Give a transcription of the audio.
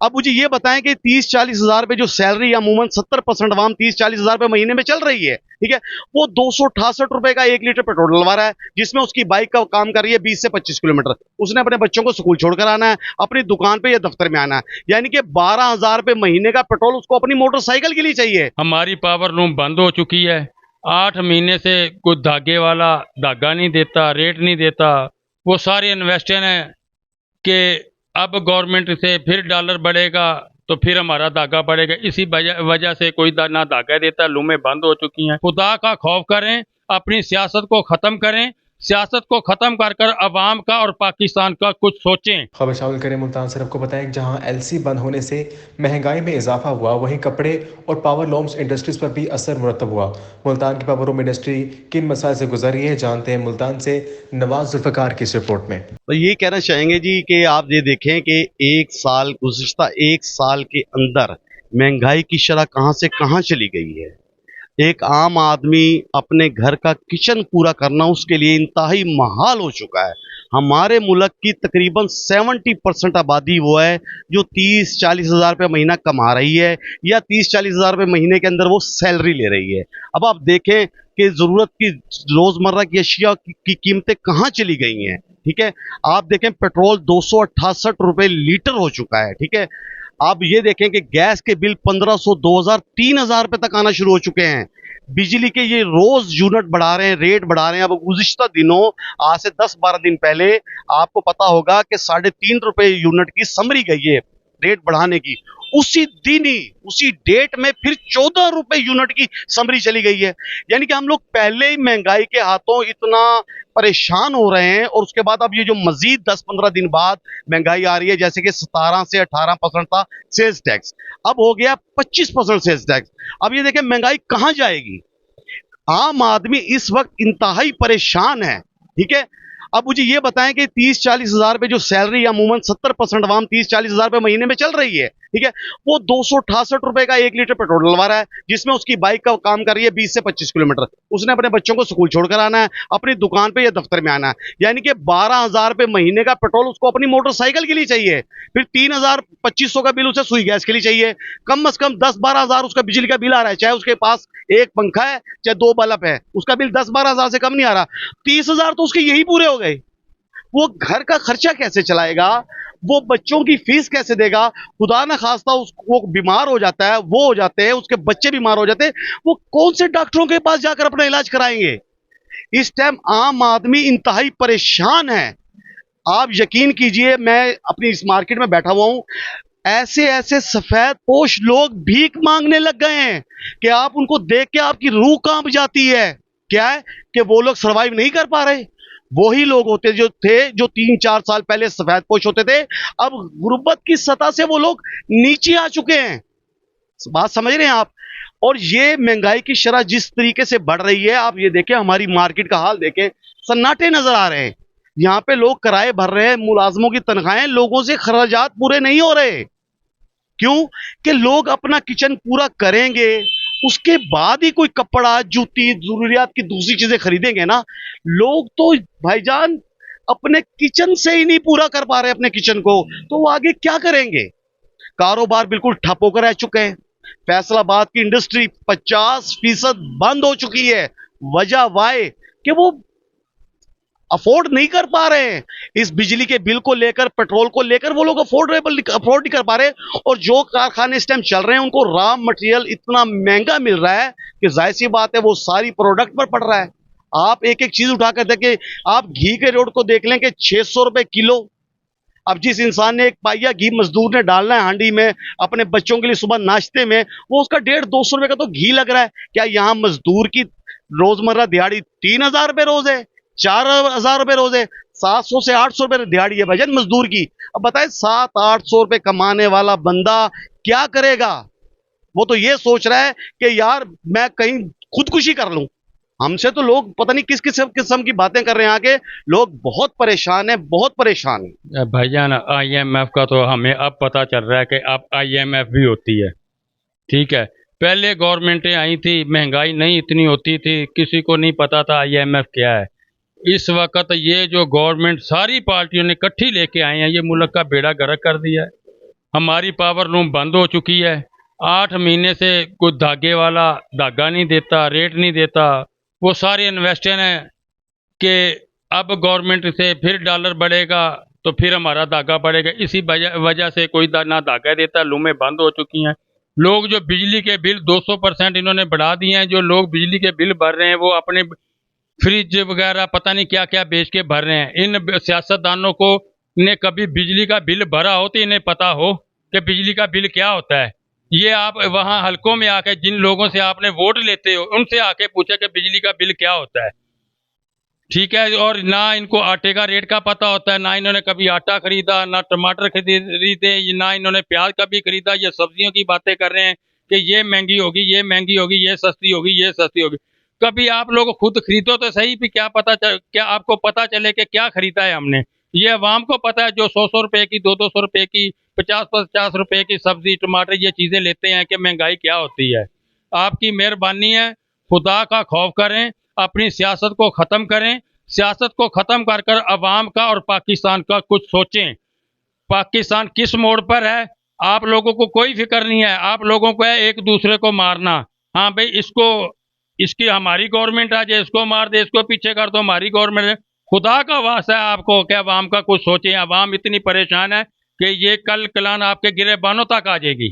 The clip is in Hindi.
अब मुझे ये बताएं कि 30-40 हज़ार रुपए जो सैलरी अमूमन 70% आवाम 30-40 हज़ार रुपए महीने में चल रही है, ठीक है, वो 268 रुपए का 1 लीटर पेट्रोल डलवा रहा है, जिसमें उसकी बाइक का काम कर रही है 20 से 25 किलोमीटर। उसने अपने बच्चों को स्कूल छोड़कर आना है, अपनी दुकान पे या दफ्तर में आना है, यानी कि 12 हज़ार रुपए महीने का पेट्रोल उसको अपनी मोटरसाइकिल के लिए चाहिए। हमारी पावर लूम बंद हो चुकी है। 8 महीने से कोई धागे वाला धागा नहीं देता, रेट नहीं देता। वो सारे इन्वेस्टर हैं कि अब गवर्नमेंट से फिर डॉलर बढ़ेगा तो फिर हमारा धागा बढ़ेगा। इसी वजह से कोई ना धागा देता, लूमें बंद हो चुकी हैं। खुदा का खौफ करें, अपनी सियासत को ख़त्म करें, सियासत को ख़त्म कर कर अवाम का और पाकिस्तान का कुछ सोचें। खबर शामिल करें मुल्तान से। आपको बताएं जहां एलसी बंद होने से महंगाई में इजाफा हुआ, वहीं कपड़े और पावर लूम्स इंडस्ट्रीज पर भी असर मुरतब हुआ। मुल्तान की पावर लूम इंडस्ट्री किन मसाइल से गुजर रही है, जानते हैं मुल्तान से नवाज जुल्फकार की इस रिपोर्ट में। तो ये कहना चाहेंगे जी कि आप ये देखें कि गुज़िश्ता एक साल के अंदर महंगाई की शरह कहां से कहां चली गई है। एक आम आदमी अपने घर का किचन पूरा करना उसके लिए इंतहाई महाल हो चुका है। हमारे मुल्क की तकरीबन 70% आबादी वो है जो 30-40 हज़ार रुपये महीना कमा रही है, या 30-40 हज़ार रुपये महीने के अंदर वो सैलरी ले रही है। अब आप देखें कि ज़रूरत की रोज़मर्रा की अशिया की कीमतें कहाँ चली गई हैं, ठीक है। आप देखें पेट्रोल 268 रुपये लीटर हो चुका है, ठीक है। आप ये देखें कि गैस के बिल 1500, 2000, 3000 रुपए तक आना शुरू हो चुके हैं। बिजली के ये रोज यूनिट बढ़ा रहे हैं, रेट बढ़ा रहे हैं। अब गुज़िश्ता दिनों, आज से 10-12 दिन पहले आपको पता होगा कि 3.5 रुपए यूनिट की समरी गई है रेट बढ़ाने की। उसी दिन ही, उसी डेट में फिर 14 रुपए यूनिट की समरी चली गई है। यानी कि हम लोग पहले ही महंगाई के हाथों इतना परेशान हो रहे हैं, और उसके बाद अब ये जो मजीद 10-15 दिन बाद महंगाई आ रही है, जैसे कि 17 से 18% था सेल्स टैक्स, अब हो गया 25% सेल्स टैक्स। अब ये देखें महंगाई कहां जाएगी। आम आदमी इस वक्त इंतहाई परेशान है, ठीक है। अब मुझे ये बताएं कि 30-40 हज़ार रुपए जो सैलरी अमूमन 70% आवाम 30-40 हज़ार रुपए महीने में चल रही है, ठीक है, वो 268 रुपए का 1 लीटर पेट्रोल डलवा रहा है, जिसमें उसकी बाइक का काम कर रही है 20 से 25 किलोमीटर। उसने अपने बच्चों को स्कूल छोड़कर आना है, अपनी दुकान पे या दफ्तर में आना है, यानी कि 12 हज़ार रुपए महीने का पेट्रोल उसको अपनी मोटरसाइकिल के लिए चाहिए। फिर 3,2500 का बिल उसे सुई गैस के लिए चाहिए। कम से कम 10-12 हज़ार उसका बिजली का बिल आ रहा है, चाहे उसके पास एक पंखा है चाहे 2 बल्ब है, उसका बिल 10-12 हज़ार से कम नहीं आ रहा। 30 हज़ार तो उसके यही पूरे हो गए। वो घर का खर्चा कैसे चलाएगा, वो बच्चों की फीस कैसे देगा। खुदा ना खास्ता वो बीमार हो जाता है, वो हो जाते हैं, उसके बच्चे बीमार हो जाते हैं, वो कौन से डॉक्टरों के पास जाकर अपना इलाज कराएंगे। इस टाइम आम आदमी इंतहाई परेशान है। आप यकीन कीजिए, मैं अपनी इस मार्केट में बैठा हुआ हूं, ऐसे ऐसे सफेद पोश लोग भीख मांगने लग गए हैं कि आप उनको देख के आपकी रूह कांप जाती है। क्या है कि वो लोग सरवाइव नहीं कर पा रहे। वही लोग होते जो थे जो 3-4 साल पहले सफेद पोश होते थे, अब गुर्बत की सतह से वो लोग नीचे आ चुके हैं। बात समझ रहे हैं आप। और ये महंगाई की शरह जिस तरीके से बढ़ रही है, आप ये देखें, हमारी मार्केट का हाल देखें, सन्नाटे नजर आ रहे हैं। यहाँ पे लोग किराए भर रहे हैं, मुलाजमों की तनख्वाहें, लोगों से खर्चात पूरे नहीं हो रहे। क्यों कि लोग अपना किचन पूरा करेंगे, उसके बाद ही कोई कपड़ा, जूती, जरूरियात की दूसरी चीजें खरीदेंगे ना। लोग तो भाईजान अपने किचन से ही नहीं पूरा कर पा रहे अपने किचन को, तो वो आगे क्या करेंगे। कारोबार बिल्कुल ठप होकर रह चुके हैं। फैसलाबाद की इंडस्ट्री 50% बंद हो चुकी है। वजह वाय कि वो अफोर्ड नहीं कर पा रहे हैं। इस बिजली के बिल को लेकर, पेट्रोल को लेकर वो लोग अफोर्ड नहीं कर पा रहे। और जो कारखाने इस टाइम चल रहे हैं, उनको रॉ मटेरियल इतना महंगा मिल रहा है कि जाहिर सी बात है वो सारी प्रोडक्ट पर पड़ रहा है। आप एक एक चीज उठाकर देखें, आप घी के रेट को देख लें कि 600 रुपए किलो। अब जिस इंसान ने एक पाइया घी मजदूर ने डालना है हांडी में अपने बच्चों के लिए सुबह नाश्ते में, वो उसका 150-200 रुपए का तो घी लग रहा है। क्या यहाँ मजदूर की रोजमर्रा दिहाड़ी 3,000 रुपए रोज है, 4,000 रुपए रोज है, 700 से 800 रुपए दिहाड़ी है भजन मजदूर की। अब बताए 700-800 रुपए कमाने वाला बंदा क्या करेगा। वो तो ये सोच रहा है कि यार मैं कहीं खुदकुशी कर लूं। हमसे तो लोग पता नहीं किस किस किस्म की बातें कर रहे हैं। आगे लोग बहुत परेशान है, बहुत परेशान है। भाईजान, IMF का तो हमें अब पता चल रहा है कि अब IMF भी होती है, ठीक है। पहले गवर्नमेंटें आई थी, महंगाई नहीं इतनी होती थी, किसी को नहीं पता था IMF क्या है। इस वक्त ये जो गवर्नमेंट सारी पार्टियों ने इकट्ठी लेके आए हैं, ये मुल्क का बेड़ा गर्क कर दिया है। हमारी पावर लूम बंद हो चुकी है। 8 महीने से कोई धागे वाला धागा नहीं देता, रेट नहीं देता। वो सारे इन्वेस्टर हैं कि अब गवर्नमेंट से फिर डॉलर बढ़ेगा तो फिर हमारा धागा बढ़ेगा। इसी वजह से कोई ना धागा देता, लूमें बंद हो चुकी हैं। लोग जो बिजली के बिल 200% इन्होंने बढ़ा दिए हैं। जो लोग बिजली के बिल भर रहे हैं वो अपने फ्रिज वगैरह पता नहीं क्या क्या बेच के भर रहे हैं। इन सियासतदानों को ने कभी बिजली का बिल भरा हो तो इन्हें पता हो कि बिजली का बिल क्या होता है। ये आप वहाँ हलकों में आके जिन लोगों से आपने वोट लेते हो उनसे आके पूछे कि बिजली का बिल क्या होता है, ठीक है। और ना इनको आटे का रेट का पता होता है, ना इन्होंने कभी आटा खरीदा, ना टमाटर खरीदे, ना इन्होंने प्याज कभी खरीदा। ये सब्जियों की बातें कर रहे हैं कि ये महंगी होगी, ये महंगी होगी, ये सस्ती होगी, ये सस्ती होगी। कभी आप लोग खुद खरीदो तो सही, भी क्या आपको पता चले कि क्या खरीदा है हमने। ये अवाम को पता है जो 100 रुपए की, 200 रुपए की, 50 रुपए की सब्जी टमाटर ये चीजें लेते हैं कि महंगाई क्या होती है। आपकी मेहरबानी है, खुदा का खौफ करें, अपनी सियासत को ख़त्म करें। सियासत को ख़त्म कर कर अवाम का और पाकिस्तान का कुछ सोचें। पाकिस्तान किस मोड़ पर है आप लोगों को कोई फिक्र नहीं है। आप लोगों को है एक दूसरे को मारना। हाँ भाई, इसकी हमारी गवर्नमेंट आ जाए, इसको मार दे, इसको पीछे कर दो, हमारी गवर्नमेंट है। खुदा का वास्ता है आपको क्या अवाम का कुछ सोचें। अवाम इतनी परेशान है कि ये कल कलान आपके गिरेबानों तक आ जाएगी।